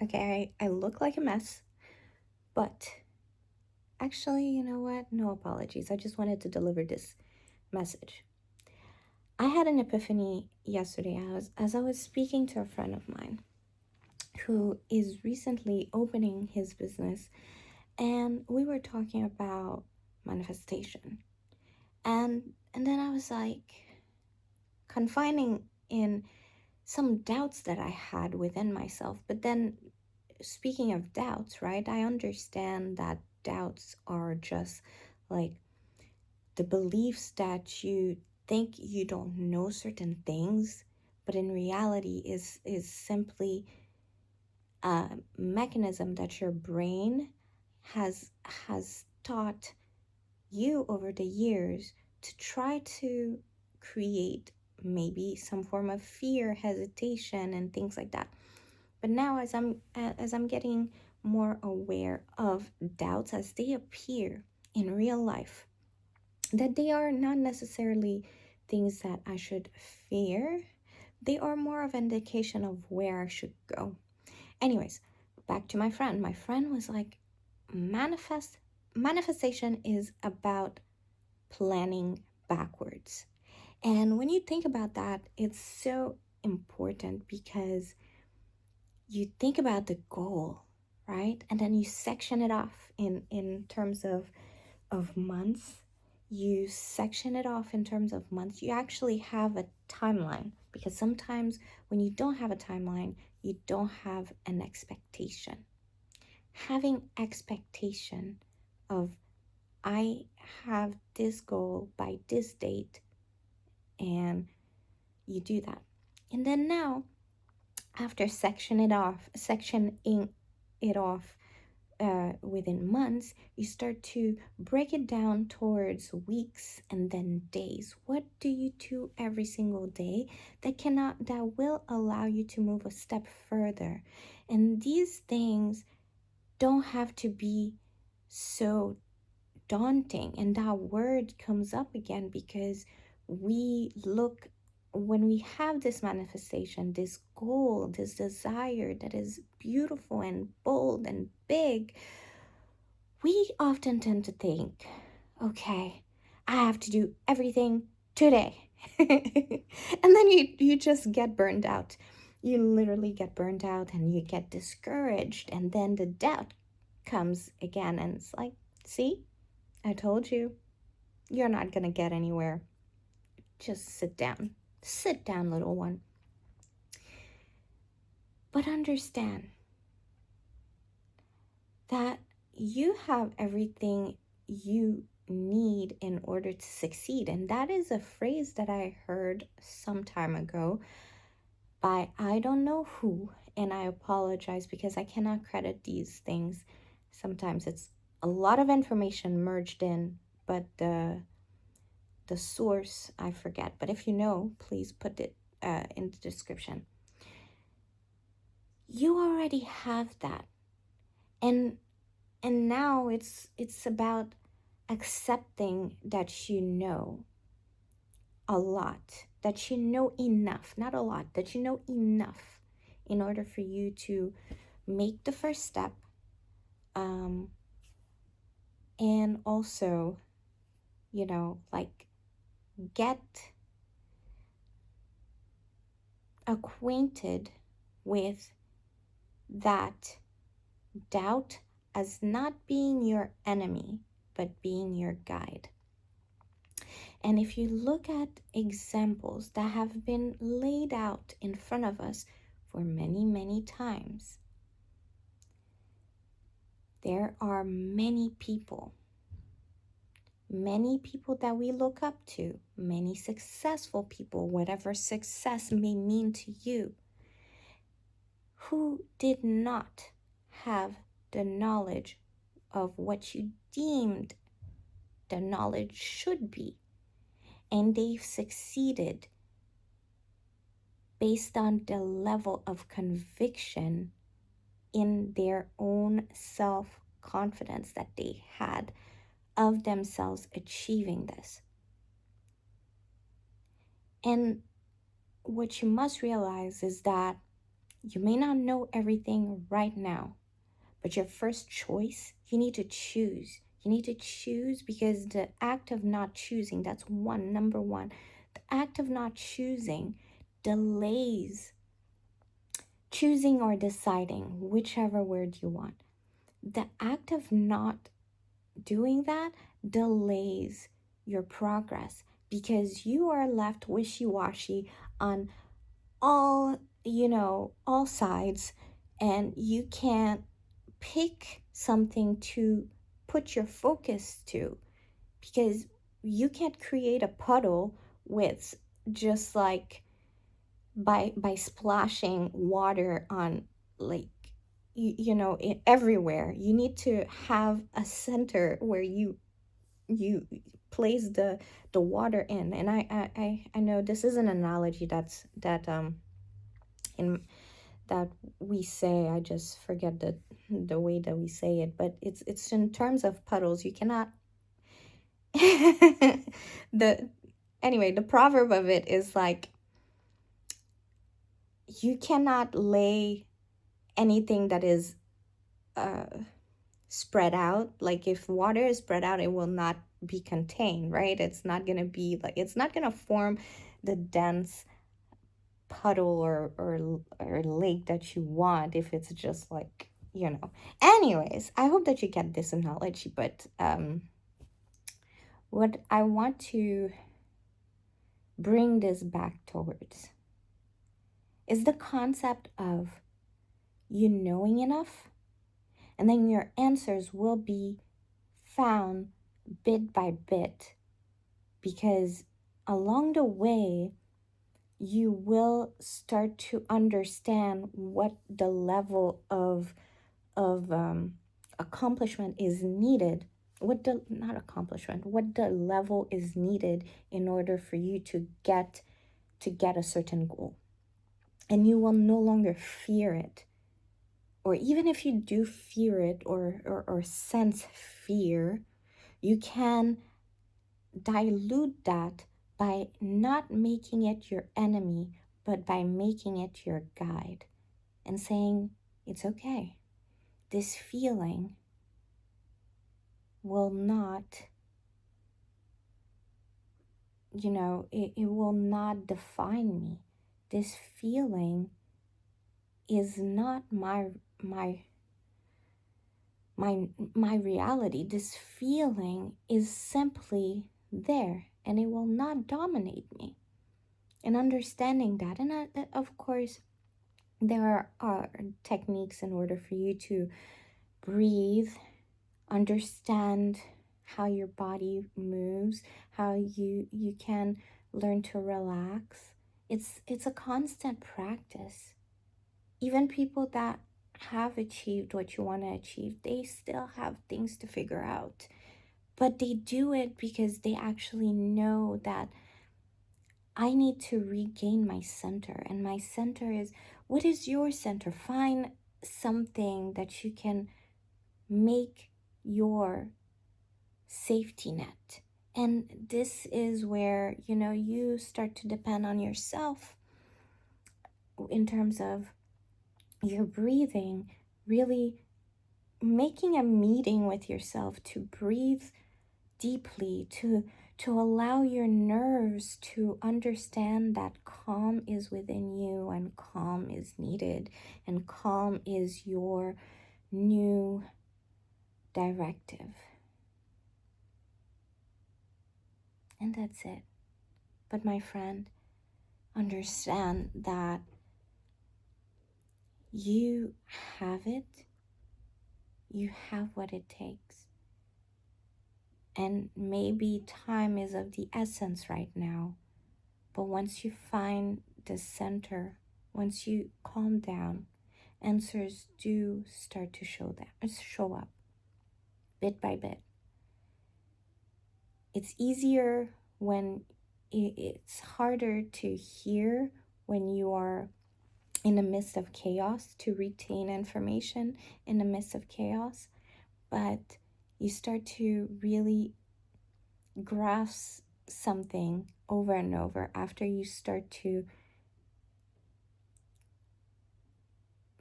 Okay, I look like a mess, but actually, you know what? No apologies. I just wanted to deliver this message. I had an epiphany yesterday as I was speaking to a friend of mine who is recently opening his business, and we were talking about manifestation. And then I was like confining in some doubts that I had within myself. But then, speaking of doubts, right, I understand that doubts are just like the beliefs that you think you don't know certain things, but in reality is simply a mechanism that your brain has taught you over the years to try to create maybe some form of fear, hesitation, and things like that. But now, as I'm getting more aware of doubts as they appear in real life, that they are not necessarily things that I should fear. They are more of an indication of where I should go. Anyways, back to my friend. My friend was like, manifestation is about planning backwards. And when you think about that, it's so important because you think about the goal, right? And then you section it off in terms of months. You section it off in terms of months. You actually have a timeline, because sometimes when you don't have a timeline, you don't have an expectation. Having expectation of, I have this goal by this date, and you do that. And then now, after sectioning it off within months, you start to break it down towards weeks and then days. What do you do every single day that will allow you to move a step further? And these things don't have to be so daunting. And that word comes up again because we look, when we have this manifestation, this goal, this desire that is beautiful and bold and big, we often tend to think, okay, I have to do everything today. And then you just get burned out. You literally get burned out and you get discouraged. And then the doubt comes again. And it's like, see, I told you, you're not going to get anywhere. Just sit down. Sit down, little one. But understand that you have everything you need in order to succeed. And that is a phrase that I heard some time ago by I don't know who. And I apologize because I cannot credit these things. Sometimes it's a lot of information merged in, but the source I forget. But if you know, please put it in the description. You already have that. And now it's about accepting that you know a lot, that you know enough, not a lot, that you know enough in order for you to make the first step, and also, like, get acquainted with that doubt as not being your enemy, but being your guide. And if you look at examples that have been laid out in front of us for many, many times, there are many people that we look up to, many successful people, whatever success may mean to you, who did not have the knowledge of what you deemed the knowledge should be. And they've succeeded based on the level of conviction in their own self-confidence that they had of themselves achieving this. And what you must realize is that You may not know everything right now, but your first choice, you need to choose. You need to choose, because the act of not choosing, that's number one. The act of not choosing delays choosing or deciding, whichever word you want. The act of not doing that delays your progress, because you are left wishy-washy on all sides, and you can't pick something to put your focus to, because you can't create a puddle with just like by splashing water on, like, everywhere. You need to have a center where you place the water in. And I know this is an analogy in that we say. I just forget the way that we say it, but it's in terms of puddles. You cannot the anyway, the proverb of it is like, you cannot lay anything that is uh spread out. Like, if water is spread out, it will not be contained, right? It's not going to be like, it's not going to form the dense puddle or lake that you want if it's just like, anyways. I hope that you get this analogy, but what I want to bring this back towards is the concept of you knowing enough, and then your answers will be found bit by bit, because along the way you will start to understand what the level of accomplishment is needed, what the not accomplishment what the level is needed in order for you to get a certain goal. And you will no longer fear it, or even if you do fear it, or sense fear, you can dilute that by not making it your enemy, but by making it your guide and saying, it's okay. This feeling will not, it will not define me. This feeling is not my my reality. This feeling is simply there, and it will not dominate me. And understanding that, and of course, there are techniques in order for you to breathe, understand how your body moves, how you can learn to relax. It's a constant practice. Even people that have achieved what you want to achieve, they still have things to figure out. But they do it because they actually know that I need to regain my center. And my center is, what is your center? Find something that you can make your safety net. And this is where, you start to depend on yourself in terms of your breathing, really making a meeting with yourself to breathe deeply, to allow your nerves to understand that calm is within you, and calm is needed, and calm is your new directive. And that's it. But my friend, understand that you have it. You have what it takes. And maybe time is of the essence right now. But once you find the center, once you calm down, answers do start to show up bit by bit. It's easier when it's harder to hear when you are in the midst of chaos, to retain information in the midst of chaos, but you start to really grasp something over and over after you start to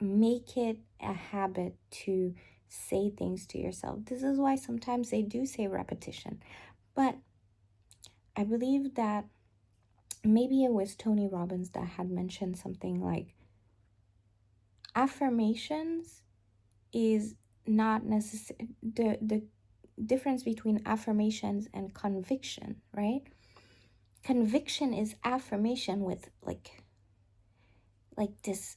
make it a habit to say things to yourself. This is why sometimes they do say repetition. But I believe that maybe it was Tony Robbins that had mentioned something like affirmations is not necessary. The difference between affirmations and conviction, right? Conviction is affirmation with like this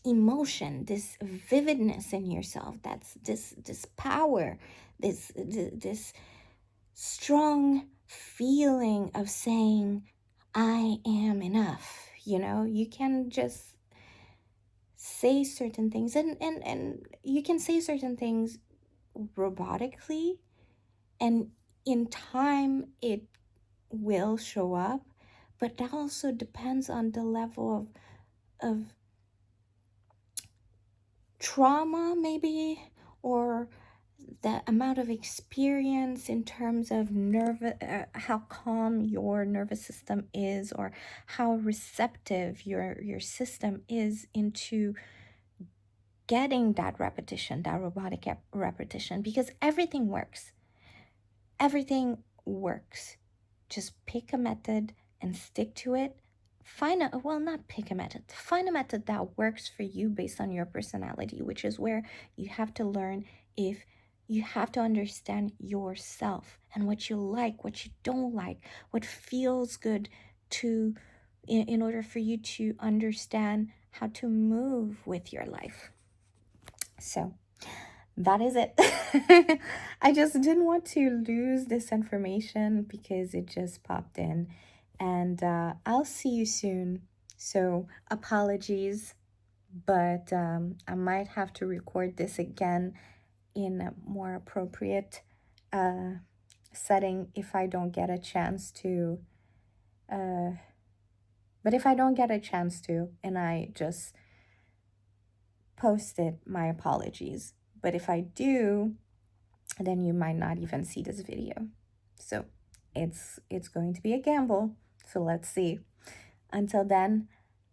emotion, this vividness in yourself. That's this power, this strong feeling of saying I am enough. You can just say certain things, and you can say certain things robotically, and in time it will show up, but that also depends on the level of trauma, maybe, or the amount of experience in terms of how calm your nervous system is, or how receptive your system is into getting that repetition, that robotic repetition, because everything works. Just pick a method and stick to it. Not pick a method, find a method that works for you based on your personality, which is where you have to learn. If you have to understand yourself and what you like, what you don't like, what feels good to in order for you to understand how to move with your life. So that is it. I just didn't want to lose this information because it just popped in. And I'll see you soon. So apologies, but I might have to record this again in a more appropriate setting if I don't get a chance to. But if I don't get a chance to and I just post it, my apologies. But if I do, then you might not even see this video. So it's going to be a gamble. So let's see. Until then,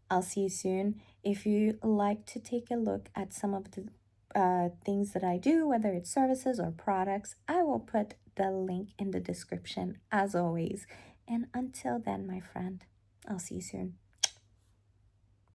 I'll see you soon. If you like to take a look at some of the things that I do, whether it's services or products, I will put the link in the description as always. And until then, my friend, I'll see you soon.